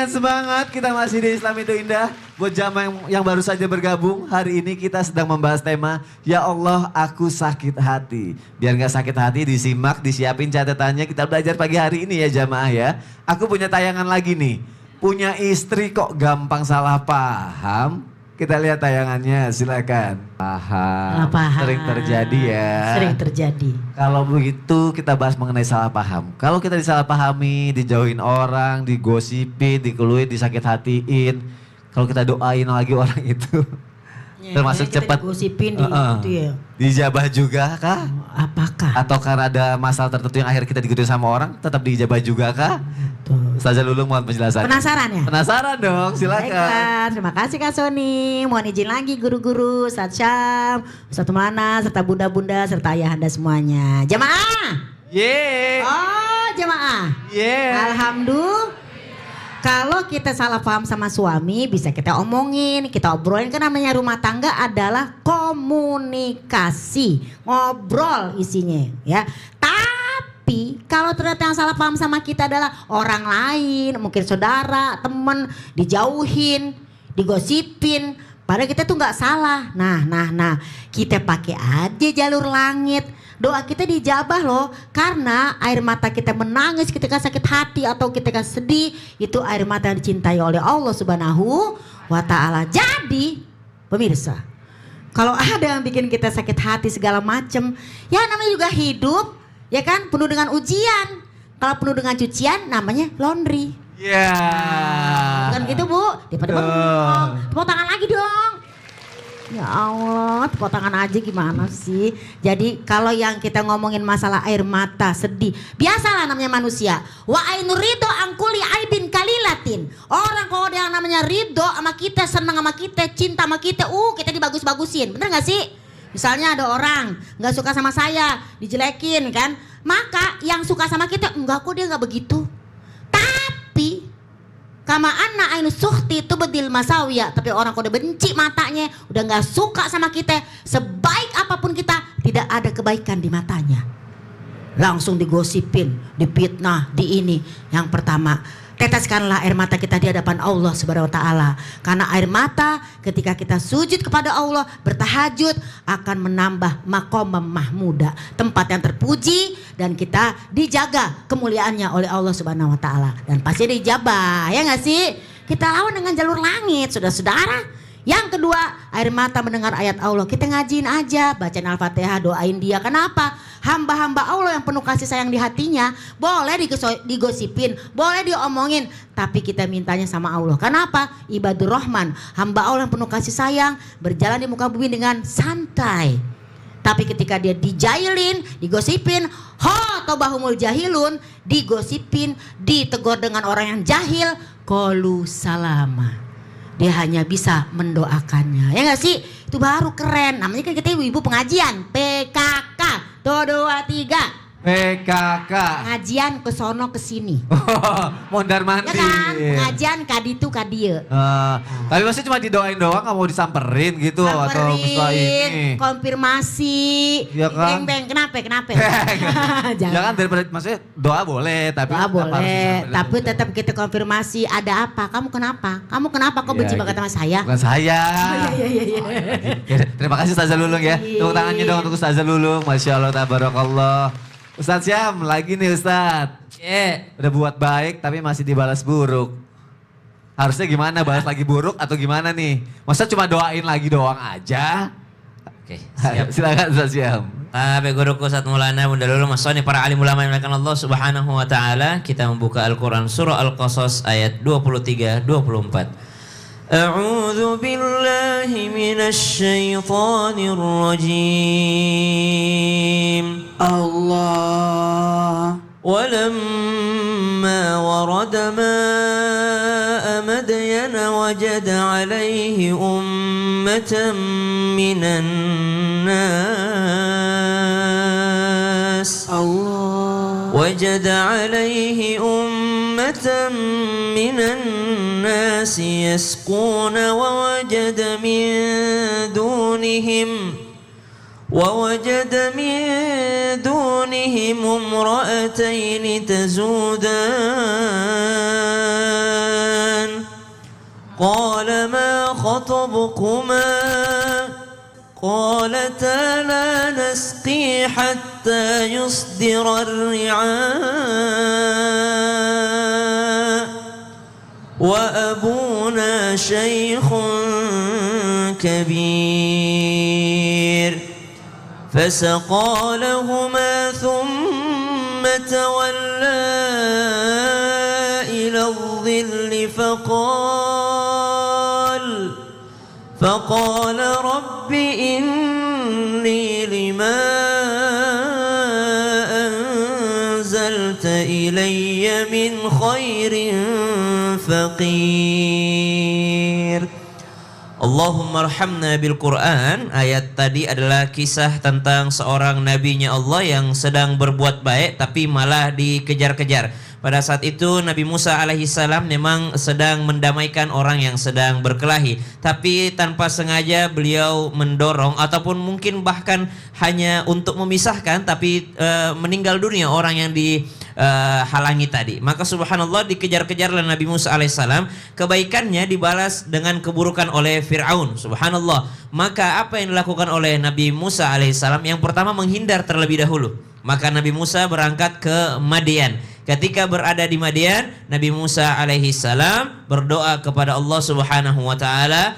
semangat, kita masih di Islam itu Indah. Buat jamaah yang baru saja bergabung, hari ini kita sedang membahas tema Ya Allah aku sakit hati. Biar gak sakit hati disimak, disiapin catatannya, kita belajar pagi hari ini ya jamaah ya. Aku punya tayangan lagi nih, punya istri kok gampang salah paham. Kita lihat tayangannya, silakan. Paham. Sering terjadi ya. Sering terjadi. Kalau begitu kita bahas mengenai salah paham. Kalau kita disalahpahami, dijauhin orang, digosipin, dikeluhin, disakit hatiin. Kalau kita doain lagi orang itu. Ya, termasuk kita cepat. digosipin gitu ya. Dijabah juga kah? Apakah? Atau karena ada masalah tertentu yang akhirnya kita digituin sama orang, tetap dijabah juga kah? Ustazah Lulung mohon penjelasan. Penasaran ya? Penasaran dong, silakan. Baiklah, terima kasih Kak Sony. Mohon izin lagi guru-guru, Ustaz Syam, Ustaz Maulana, serta bunda-bunda, serta ayahanda semuanya. Jamaah! Yeay! Oh, jamaah. Yeay! Alhamdulillah. Kalau kita salah paham sama suami bisa kita omongin, kita obrolin. Kan namanya rumah tangga adalah komunikasi, ngobrol isinya ya. Tapi kalau ternyata yang salah paham sama kita adalah orang lain, mungkin saudara, temen, dijauhin, digosipin, padahal kita tuh nggak salah. Nah, kita pakai aja jalur langit. Doa kita dijabah loh, karena air mata kita menangis ketika sakit hati atau ketika sedih, itu air mata yang dicintai oleh Allah Subhanahu wa Ta'ala. Jadi, pemirsa, kalau ada yang bikin kita sakit hati segala macem, ya namanya juga hidup, ya kan, penuh dengan ujian. Kalau penuh dengan cucian, namanya laundry. Ya. Bukan gitu Bu, daripada bengong, tepuk tangan lagi dong. Ya Allah, tepuk tangan aja gimana sih. Jadi kalau yang kita ngomongin masalah air mata, sedih, biasalah namanya manusia. Wa ainu ridho angkuli aibin kalilatin. Orang kalau ada yang namanya ridho sama kita, senang sama kita, cinta sama kita, kita dibagus-bagusin. Bener gak sih? Misalnya ada orang gak suka sama saya, dijelekin kan. Maka yang suka sama kita, enggak kok dia gak begitu. Tapi kama anna ainu suhti itu bedil masawiya. Tapi orang kalau udah benci matanya, udah gak suka sama kita, sebaik apapun kita, tidak ada kebaikan di matanya. Langsung digosipin, dipitnah, di ini. Yang pertama, teteskanlah air mata kita di hadapan Allah Subhanahu wa Ta'ala. Karena air mata ketika kita sujud kepada Allah, bertahajud, akan menambah makom mahmuda, tempat yang terpuji, dan kita dijaga kemuliaannya oleh Allah Subhanahu wa Ta'ala. Dan pasti dijabah, ya gak sih? Kita lawan dengan jalur langit, saudara-saudara. Yang kedua, air mata mendengar ayat Allah. Kita ngajiin aja, bacain Al-Fatihah, doain dia. Kenapa? Hamba-hamba Allah yang penuh kasih sayang di hatinya, boleh digosipin, boleh diomongin, tapi kita mintanya sama Allah. Kenapa? Ibadur Rahman, hamba Allah yang penuh kasih sayang, berjalan di muka bumi dengan santai. Tapi ketika dia dijailin, digosipin, tobahumul jahilun, digosipin, ditegur dengan orang yang jahil, qalu salama. Dia hanya bisa mendoakannya. Ya gak sih? Itu baru keren. Namanya kan kita ibu-ibu pengajian. PKK. Tuh 2, 3. PKK. Pengajian ke sono ke sini. Mondar mandir. Ya kan? Pengajian kaditu kadieu. Tapi masih cuma didoain doang, gak mau disamperin gitu atau misalnya ini. Konfirmasi. Ya kan? Beng, kenapa? Jangan daripada maksudnya doa boleh, tapi doa boleh. Tapi gitu. tetap kita konfirmasi. Ada apa? Kamu kenapa? Kok benci banget sama saya? Bukan saya. Iya. Terima kasih Ustazah Lulung ya. Tepuk tangannya dong untuk Ustazah Lulung. Masya Allah, tabarakallah. Ustaz Syam, lagi nih Ustaz. Udah buat baik tapi masih dibalas buruk. Harusnya gimana? Balas lagi buruk atau gimana nih? Masa cuma doain lagi doang aja? Oke, siap. Silakan Ustaz Syam. Guruku Ustaz Maulana, Bunda Lulu, Mas Soni, para alim ulama yang dimuliakan Allah Subhanahu wa Ta'ala. Kita membuka Al-Quran surah Al-Qasas ayat 23-24. A'udzu billahi minasy syaithanir rajim. Allah. ولما ورد ماء مدين وجد عليه أمة من الناس وجد عليه أمة من الناس يسقون ووجد من دونهم امرأتين تزودان قال ما خطبكما قالتا لا نسقي حتى يصدر الرعاء وأبونا شيخ كبير فسقى لهما ثم تولى إلى الظل فقال رب إني لما أنزلت إلي من خير فقير. Allahumma arhamna bil Quran. Ayat tadi adalah kisah tentang seorang nabinya Allah yang sedang berbuat baik tapi malah dikejar-kejar. Pada saat itu Nabi Musa alaihissalam memang sedang mendamaikan orang yang sedang berkelahi, tapi tanpa sengaja beliau mendorong ataupun mungkin bahkan hanya untuk memisahkan, tapi meninggal dunia orang yang dihalangi tadi. Maka subhanallah dikejar-kejarlah Nabi Musa alaihissalam. Kebaikannya dibalas dengan keburukan oleh Fir'aun. Subhanallah. Maka apa yang dilakukan oleh Nabi Musa alaihissalam? Yang pertama menghindar terlebih dahulu. Maka Nabi Musa berangkat ke Madian. Ketika berada di Madian, Nabi Musa alaihissalam berdoa kepada Allah Subhanahu wa taala,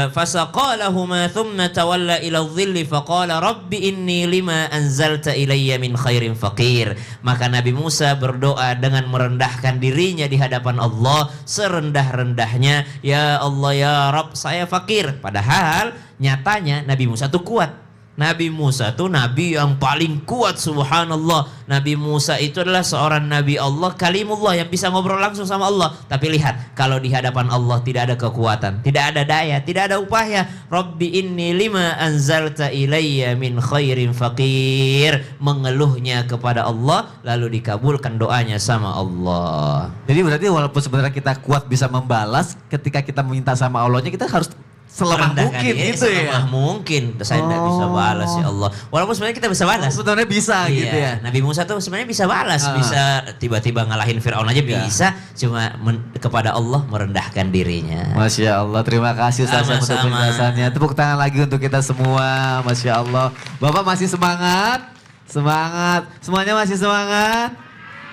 fasaqalahuma thumma tawalla ila dhilli faqala rabbi inni lima anzalta ilayya min khairin faqir. Maka Nabi Musa berdoa dengan merendahkan dirinya di hadapan Allah serendah-rendahnya, ya Allah ya Rabb, saya fakir. Padahal nyatanya Nabi Musa itu kuat. Nabi Musa itu nabi yang paling kuat, subhanallah. Nabi Musa itu adalah seorang nabi Allah, kalimullah yang bisa ngobrol langsung sama Allah. Tapi lihat, kalau di hadapan Allah tidak ada kekuatan, tidak ada daya, tidak ada upaya. Rabbi inni lima anzalta ilayya min khairin faqir. Mengeluhnya kepada Allah, lalu dikabulkan doanya sama Allah. Jadi berarti walaupun sebenarnya kita kuat bisa membalas, ketika kita meminta sama Allahnya kita harus selemah mungkin gitu ya. Mungkin saya tidak bisa balas ya Allah. Walaupun sebenarnya kita bisa balas. Sebenarnya bisa iya, gitu ya. Nabi Musa tuh sebenarnya bisa balas, bisa tiba-tiba ngalahin Fir'aun aja bisa, cuma kepada Allah merendahkan dirinya. Masya Allah, terima kasih Ustaz untuk penjelasannya. Tepuk tangan lagi untuk kita semua, Masya Allah. Bapak masih semangat? Semangat, semuanya masih semangat?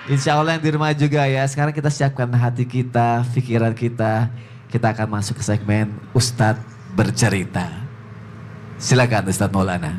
Insya Allah yang di rumah juga ya. Sekarang kita siapkan hati kita, pikiran kita. Kita akan masuk ke segmen Ustadz bercerita. Silakan Ustadz Maulana.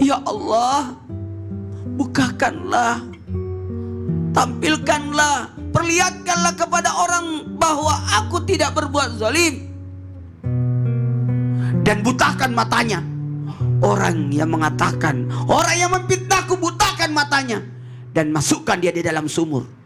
Ya Allah, bukakanlah, tampilkanlah, perlihatkanlah kepada orang bahwa aku tidak berbuat zalim. Dan butakan matanya orang yang mengatakan, orang yang memfitnahku, butakan matanya dan masukkan dia di dalam sumur.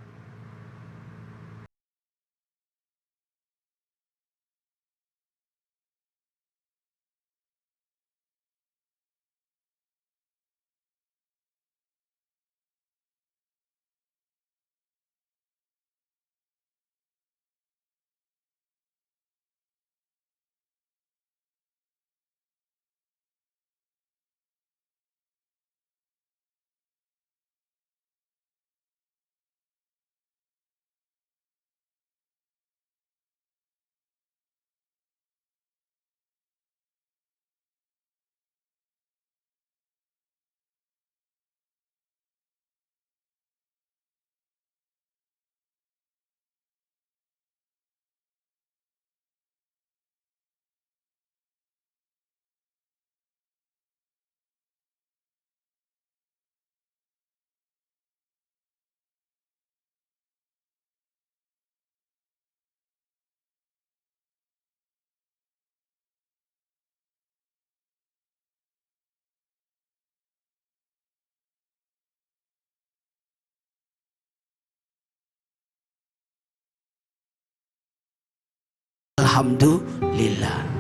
Alhamdulillah.